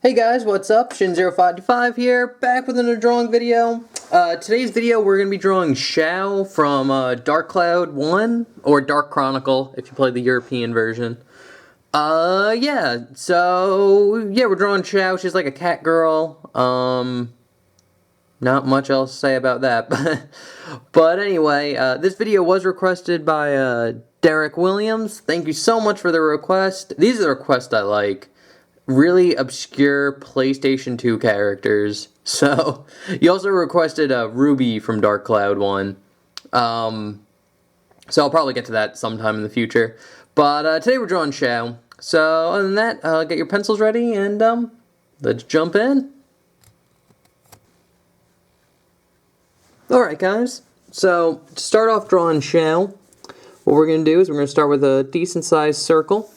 Hey guys, what's up? Shin0525 here, back with another drawing video. Today's video we're going to be drawing Xiao from Dark Cloud 1, or Dark Chronicle, if you play the European version. Yeah, we're drawing Xiao. She's like a cat girl. Not much else to say about that. But anyway, this video was requested by Derek Williams. Thank you so much for the request. These are the requests I like. Really obscure PlayStation 2 characters. So, you also requested Ruby from Dark Cloud 1. So I'll probably get to that sometime in the future. But today we're drawing Xiao. So other than that, get your pencils ready and let's jump in. Alright guys, so to start off drawing Xiao, what we're going to do is we're going to start with a decent sized circle.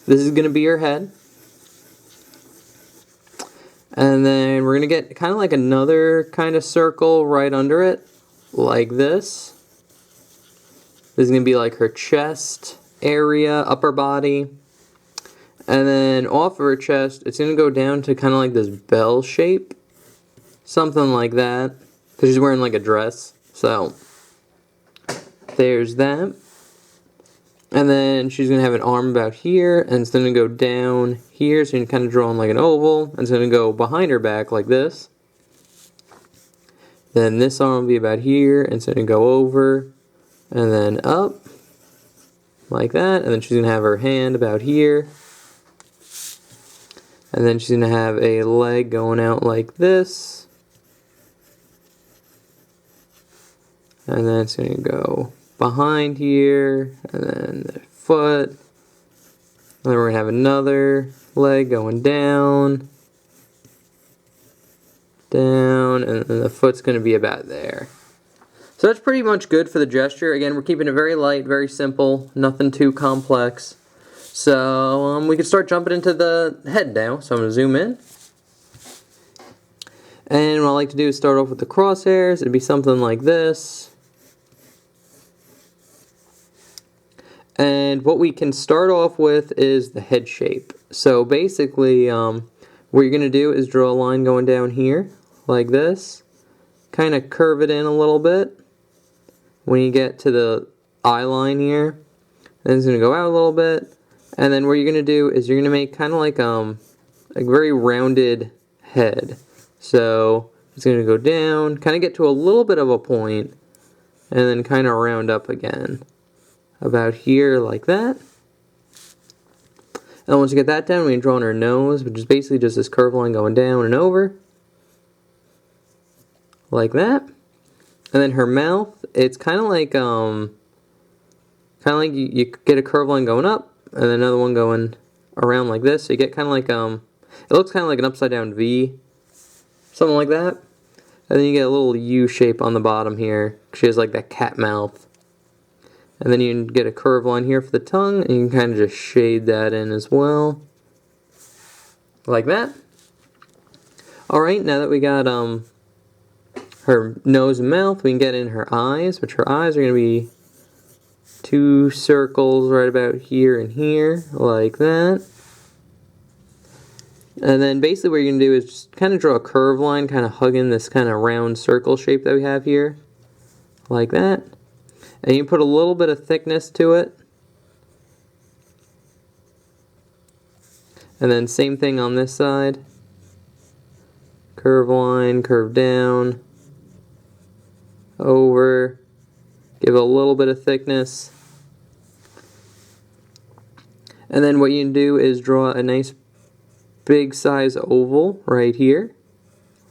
This is going to be your head. And then we're going to get kind of like another kind of circle right under it, like this. This is going to be like her chest area, upper body. And then off of her chest, it's going to go down to kind of like this bell shape. Something like that. Because she's wearing like a dress. So, there's that. And then she's going to have an arm about here, and it's going to go down here, so you can kind of draw on like an oval, and it's going to go behind her back like this. Then this arm will be about here, and it's going to go over, and then up, like that, and then she's going to have her hand about here. And then she's going to have a leg going out like this. And then it's going to go behind here, and then the foot, and then we're going to have another leg going down, and then the foot's going to be about there. So that's pretty much good for the gesture. Again, we're keeping it very light, very simple, nothing too complex. So we can start jumping into the head now, so I'm going to zoom in. And what I like to do is start off with the crosshairs. It'd be something like this. And what we can start off with is the head shape. So basically, what you're going to do is draw a line going down here, like this. Kind of curve it in a little bit. When you get to the eye line here, then it's going to go out a little bit. And then what you're going to do is you're going to make kind of like a very rounded head. So it's going to go down, kind of get to a little bit of a point, and then kind of round up again. About here, like that. And once you get that done, we can draw on her nose, which is basically just this curved line going down and over. Like that. And then her mouth, it's kind of like you get a curved line going up, and then another one going around like this. So you get kind of like, it looks kind of like an upside down V. Something like that. And then you get a little U shape on the bottom here. She has like that cat mouth. And then you can get a curved line here for the tongue, and you can kind of just shade that in as well. Like that. Alright, now that we got her nose and mouth, we can get in her eyes, which her eyes are going to be two circles right about here and here, like that. And then basically what you're going to do is just kind of draw a curved line, kind of hugging this kind of round circle shape that we have here. Like that. And you put a little bit of thickness to it. And then same thing on this side. Curve line, curve down, over. Give it a little bit of thickness. And then what you can do is draw a nice big size oval right here.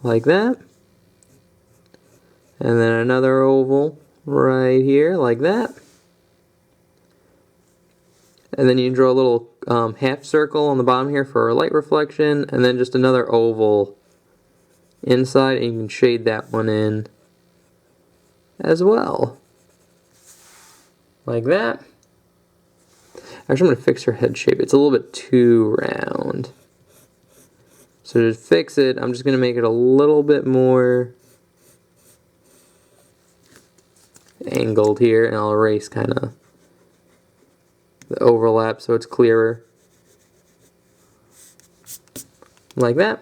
Like that. And then another oval right here, like that. And then you can draw a little half circle on the bottom here for a light reflection, and then just another oval inside, and you can shade that one in as well. Like that. Actually, I'm going to fix her head shape. It's a little bit too round. So to fix it, I'm just going to make it a little bit more angled here, and I'll erase kind of the overlap so it's clearer. like that.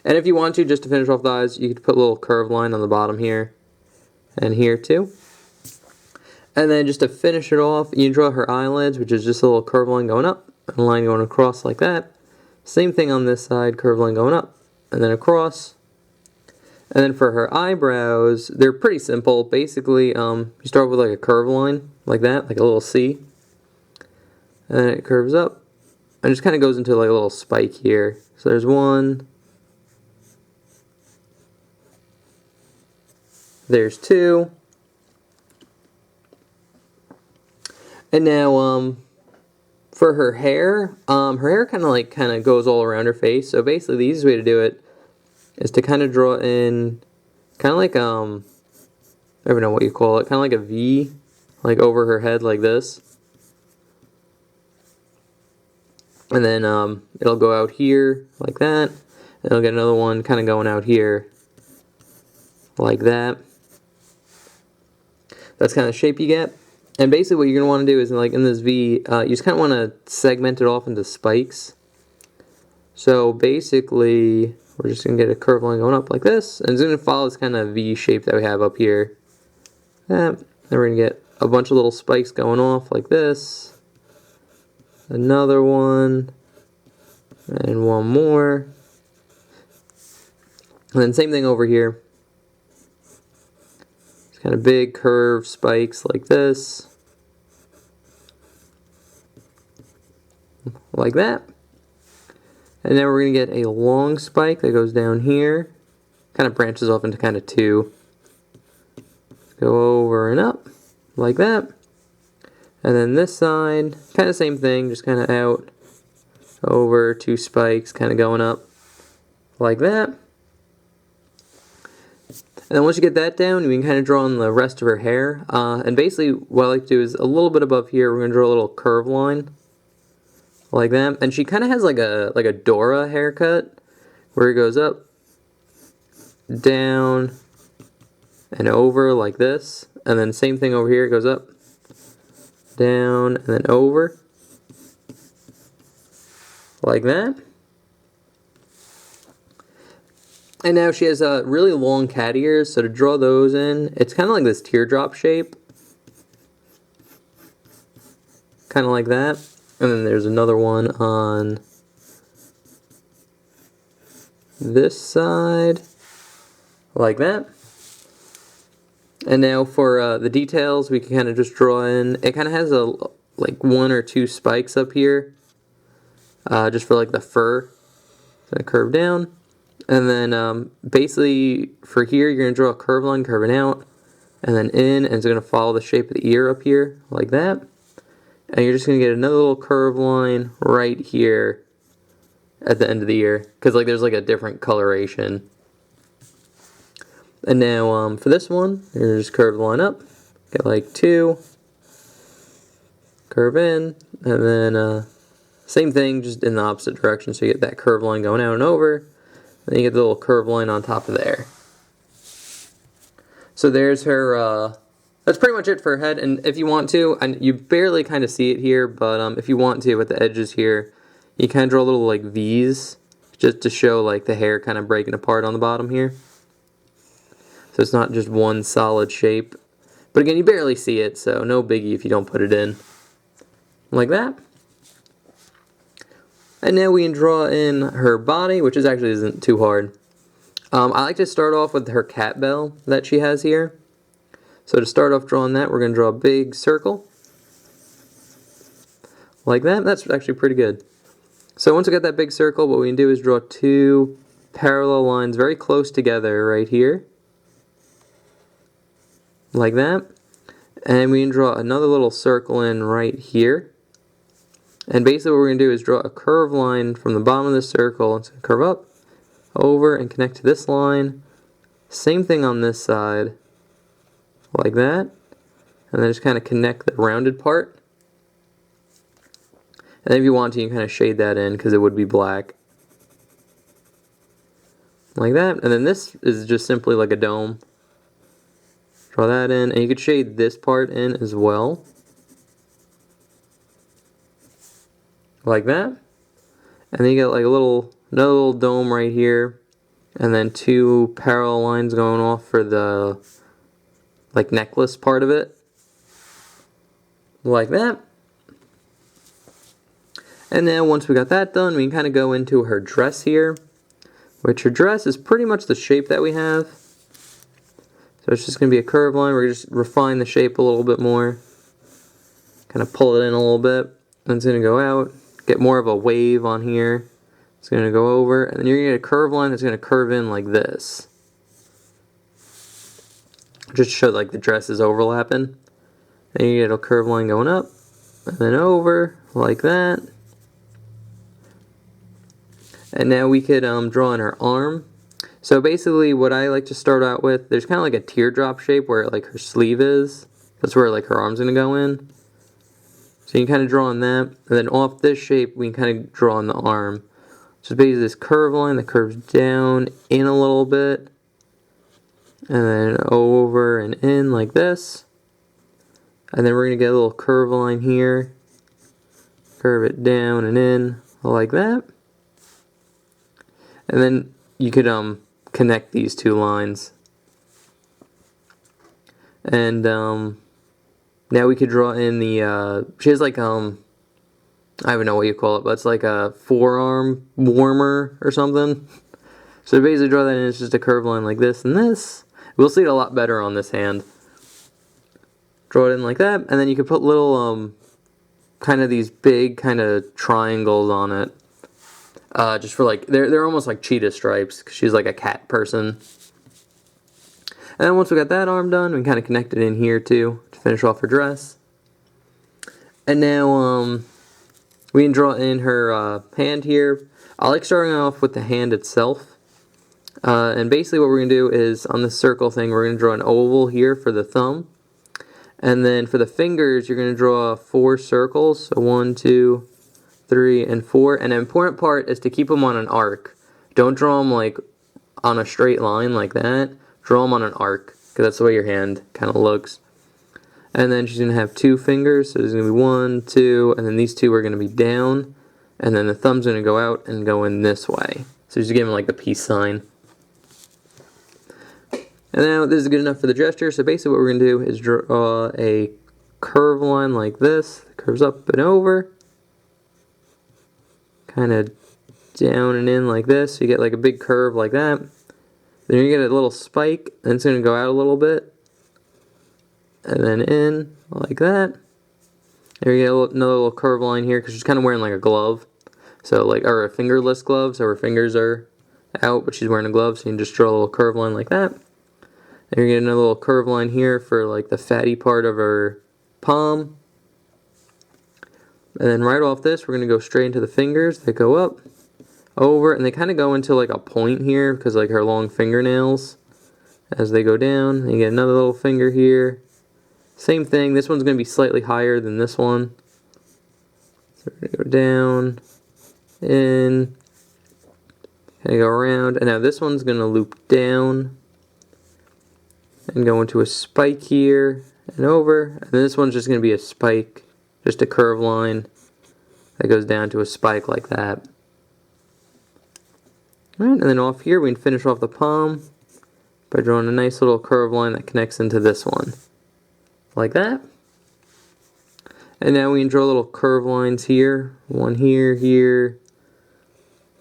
And if you want to, just to finish off the eyes, you could put a little curved line on the bottom here and here too. And then just to finish it off, you can draw her eyelids, which is just a little curved line going up and a line going across like that. Same thing on this side, curved line going up and then across. And then for her eyebrows, they're pretty simple. Basically, you start with like a curved line like that, like a little C. And then it curves up and just kind of goes into like a little spike here. So there's one. There's two. And now, for her hair kind of goes all around her face. So basically, the easiest way to do it is to kind of draw in, kind of like, I don't know what you call it, kind of like a V, like over her head like this. And then it'll go out here like that. And it'll get another one kind of going out here like that. That's kind of the shape you get. And basically what you're going to want to do is, like in this V, you just kind of want to segment it off into spikes. So basically, we're just going to get a curved line going up like this. And it's going to follow this kind of V shape that we have up here. Then we're going to get a bunch of little spikes going off like this. Another one. And one more. And then same thing over here. Kind of big curved spikes like this. Like that. And then we're going to get a long spike that goes down here. Kind of branches off into kind of two. Go over and up. Like that. And then this side, kind of same thing, just kind of out. Over, two spikes, kind of going up. Like that. And then once you get that down, we can kind of draw on the rest of her hair. And basically what I like to do is a little bit above here, we're going to draw a little curve line. Like that. And she kind of has like a Dora haircut. Where it goes up, down, and over like this. And then same thing over here, it goes up, down, and then over. Like that. And now she has really long cat ears, so to draw those in, it's kind of like this teardrop shape. Kind of like that. And then there's another one on this side. Like that. And now for the details, we can kind of just draw in. It kind of has like one or two spikes up here. Just for like the fur. It's going to curve down. And then basically for here, you're going to draw a curved line curving out. And then in, and it's going to follow the shape of the ear up here, like that. And you're just going to get another little curved line right here at the end of the ear. Because like there's like a different coloration. And now for this one, you're just curved line up. Get like two. Curve in. And then same thing, just in the opposite direction. So you get that curved line going out and over. Then you get the little curved line on top of there. So there's her, that's pretty much it for her head. And if you want to, and you barely kind of see it here, but if you want to, at the edges here, you kind of draw little like V's, just to show like the hair kind of breaking apart on the bottom here. So it's not just one solid shape. But again, you barely see it, so no biggie if you don't put it in. Like that. And now we can draw in her body, which actually isn't too hard. I like to start off with her cat bell that she has here. So to start off drawing that, we're going to draw a big circle. Like that. That's actually pretty good. So once we got that big circle, what we can do is draw two parallel lines very close together right here. Like that. And we can draw another little circle in right here. And basically what we're going to do is draw a curved line from the bottom of the circle. It's going to curve up, over, and connect to this line. Same thing on this side. Like that. And then just kind of connect the rounded part. And then if you want to, you can kind of shade that in because it would be black. Like that. And then this is just simply like a dome. Draw that in. And you could shade this part in as well. Like that. And then you get like a little another little dome right here, and then 2 parallel lines going off for the like necklace part of it, like that. And now once we got that done, we can kind of go into her dress here, which her dress is pretty much the shape that we have. So it's just going to be a curved line. We're going to just refine the shape a little bit more, kind of pull it in a little bit. Then it's going to go out, get more of a wave on here. It's going to go over, and then you're going to get a curved line that's going to curve in like this. Just to show like the dress is overlapping. Then you get a curved line going up, and then over, like that. And now we could draw in her arm. So basically what I like to start out with, there's kind of like a teardrop shape where like her sleeve is. That's where like her arm's going to go in. So you can kind of draw on that. And then off this shape, we can kind of draw on the arm. So basically this curved line that curves down, in a little bit. And then over and in like this. And then we're going to get a little curve line here. Curve it down and in like that. And then you could connect these 2 lines. And now we could draw in the she has like I don't even know what you call it, but it's like a forearm warmer or something. So basically draw that in, it's just a curved line like this and this. We'll see it a lot better on this hand. Draw it in like that, and then you could put little kind of these big kind of triangles on it. Just for like, they're almost like cheetah stripes, because she's like a cat person. And then once we got that arm done, we can kind of connect it in here too, to finish off her dress. And now, we can draw in her hand here. I like starting off with the hand itself. And basically what we're going to do is, on this circle thing, we're going to draw an oval here for the thumb. And then for the fingers, you're going to draw 4 circles. So 1, 2, 3, and 4. And the important part is to keep them on an arc. Don't draw them like on a straight line like that. Draw them on an arc, because that's the way your hand kind of looks. And then she's going to have 2 fingers. So there's going to be 1, 2, and then these 2 are going to be down. And then the thumb's going to go out and go in this way. So just give them like the peace sign. And now this is good enough for the gesture. So basically what we're going to do is draw a curve line like this. It curves up and over. Kind of down and in like this. So you get like a big curve like that. Then you get a little spike. And it's going to go out a little bit. And then in like that. There you get another little curve line here, because she's kind of wearing like a glove. So like, or a fingerless glove. So her fingers are out, but she's wearing a glove. So you can just draw a little curve line like that. And you're getting a little curve line here for like the fatty part of her palm. And then right off this, we're going to go straight into the fingers. They go up, over, and they kind of go into like a point here, because like her long fingernails. As they go down, you get another little finger here. Same thing, this one's going to be slightly higher than this one. So we're going to go down, in, kind of go around, and now this one's going to loop down. And go into a spike here and over. And this one's just going to be a spike, just a curved line that goes down to a spike like that. Alright, and then off here we can finish off the palm by drawing a nice little curved line that connects into this one. Like that. And now we can draw little curved lines here. One here, here,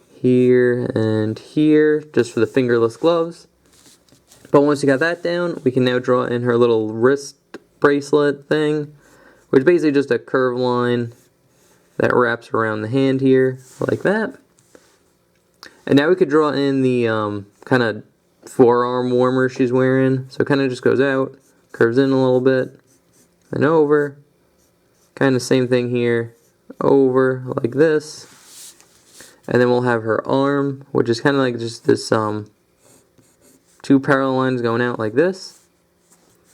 here, and here, just for the fingerless gloves. But once you got that down, we can now draw in her little wrist bracelet thing, which is basically just a curved line that wraps around the hand here, like that. And now we could draw in the kind of forearm warmer she's wearing. So it kind of just goes out, curves in a little bit, and over. Kind of same thing here, over, like this. And then we'll have her arm, which is kind of like just this 2 parallel lines going out like this,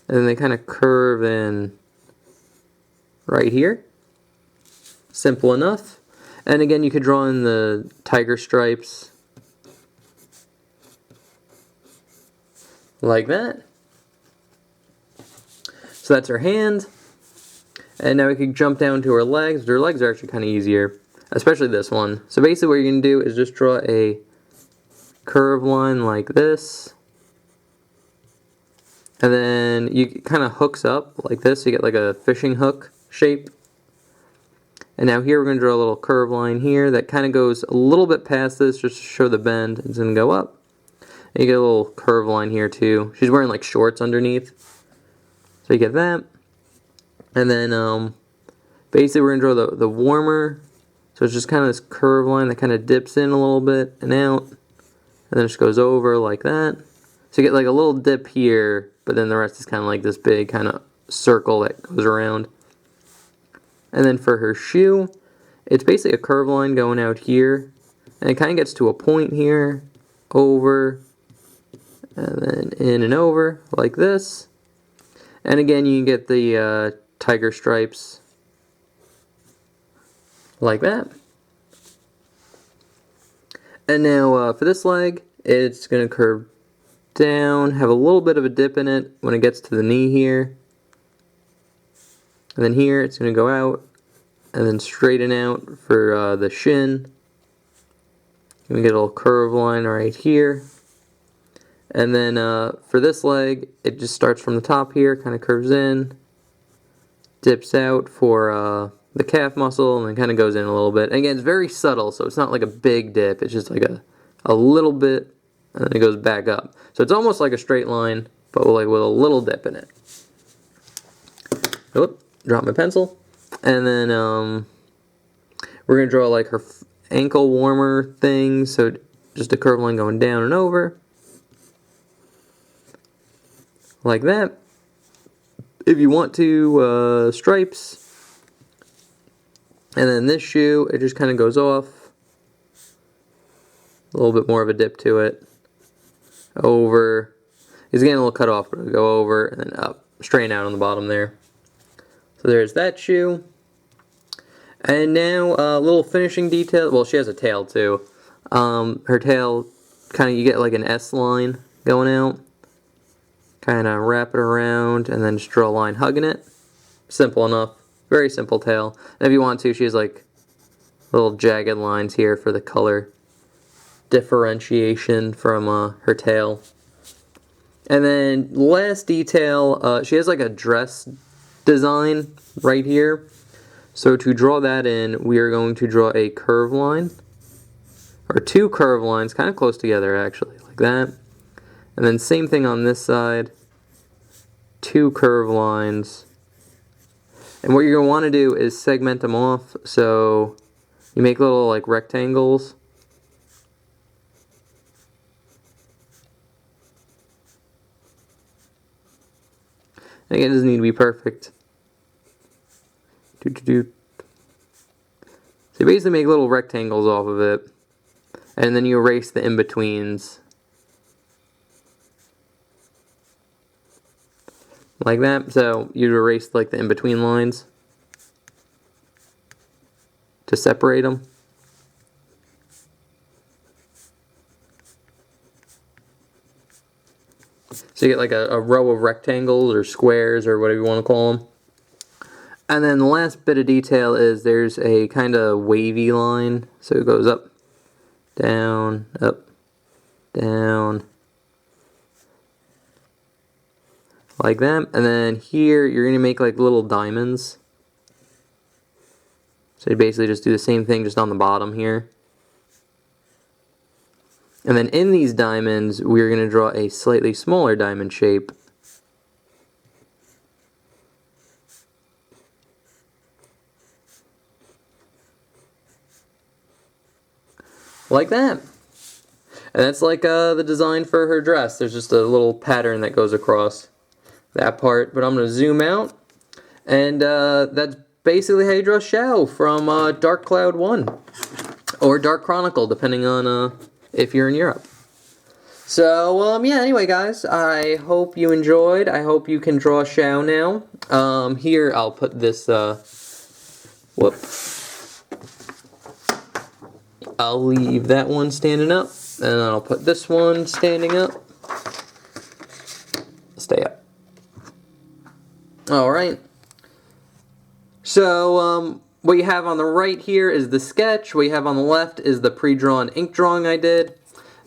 and then they kind of curve in right here. Simple enough. And again, you could draw in the tiger stripes like that. So that's her hand. And now we could jump down to her legs. Her legs are actually kind of easier. especially this one. So basically what you're going to do is just draw a curved line like this. And then you kind of hooks up like this. So you get like a fishing hook shape. And now here we're going to draw a little curved line here that kind of goes a little bit past this just to show the bend. It's going to go up. And you get a little curved line here too. She's wearing like shorts underneath. So you get that. And then basically we're going to draw the warmer. So it's just kind of this curved line that kind of dips in a little bit and out. And then it just goes over like that. So you get like a little dip here, but then the rest is kind of like this big kind of circle that goes around. And then for her shoe, it's basically a curved line going out here. And it kind of gets to a point here, over, and then in and over, like this. And again, you can get the tiger stripes, like that. And now for this leg, it's going to curve down, have a little bit of a dip in it when it gets to the knee here. And then here, it's going to go out, and then straighten out for the shin. We get a little curve line right here. And then for this leg, it just starts from the top here, kind of curves in, dips out for the calf muscle, and then kind of goes in a little bit. And again, it's very subtle, so it's not like a big dip. It's just like a little bit, and then it goes back up. So it's almost like a straight line, but with a little dip in it. Oop, drop my pencil. And then we're going to draw like her ankle warmer thing, so just a curved line going down and over. Like that. If you want to, stripes. And then this shoe, it just kind of goes off. A little bit more of a dip to it. Over. It's getting a little cut off, but it'll go over and then up. Straighten out on the bottom there. So there's that shoe. And now a little finishing detail. Well, she has a tail too. Her tail, kind of, you get like an S line going out. Kind of wrap it around and then just draw a line hugging it. Simple enough. Very simple tail. And if you want to, she has like little jagged lines here for the color differentiation from her tail. And then last detail, she has like a dress design right here. So to draw that in, we are going to draw a curve line, or two curve lines, kind of close together actually, like that. And then same thing on this side, two curve lines. And what you're going to want to do is segment them off, so you make little like rectangles. Again, it doesn't need to be perfect. So you basically make little rectangles off of it, and then you erase the in-betweens. Like that. So you erase like the in-between lines to separate them. So you get like a row of rectangles or squares or whatever you want to call them. And then the last bit of detail is there's a kind of wavy line. So it goes up, down, like that. And then here you're going to make like little diamonds. So you basically just do the same thing just on the bottom here. And then in these diamonds, we're going to draw a slightly smaller diamond shape. Like that. And that's like the design for her dress. There's just a little pattern that goes across that part. But I'm going to zoom out. And that's basically how you draw Xiao from Dark Cloud 1. Or Dark Chronicle, depending on if you're in Europe. So, yeah, anyway, guys, I hope you enjoyed. I hope you can draw Xiao now. Here, I'll put this, I'll leave that one standing up, and then I'll put this one standing up. Stay up. Alright. So, what you have on the right here is the sketch. What you have on the left is the pre-drawn ink drawing I did.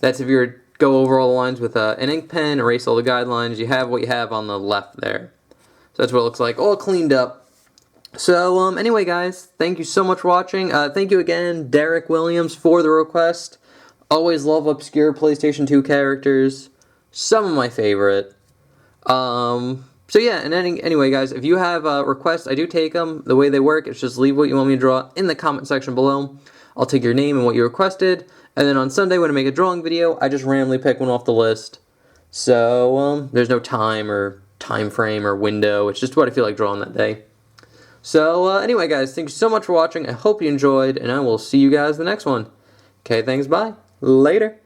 That's if you go over all the lines with an ink pen, erase all the guidelines. You have what you have on the left there. So that's what it looks like, all cleaned up. So anyway, guys, thank you so much for watching. Thank you again, Derek Williams, for the request. Always love obscure PlayStation 2 characters. Some of my favorite. So yeah, and anyway, guys, if you have requests, I do take them. The way they work, it's just leave what you want me to draw in the comment section below. I'll take your name and what you requested, and then on Sunday when I make a drawing video, I just randomly pick one off the list. So there's no time or time frame or window. It's just what I feel like drawing that day. So anyway, guys, thank you so much for watching. I hope you enjoyed, and I will see you guys in the next one. Okay, thanks, bye. Later.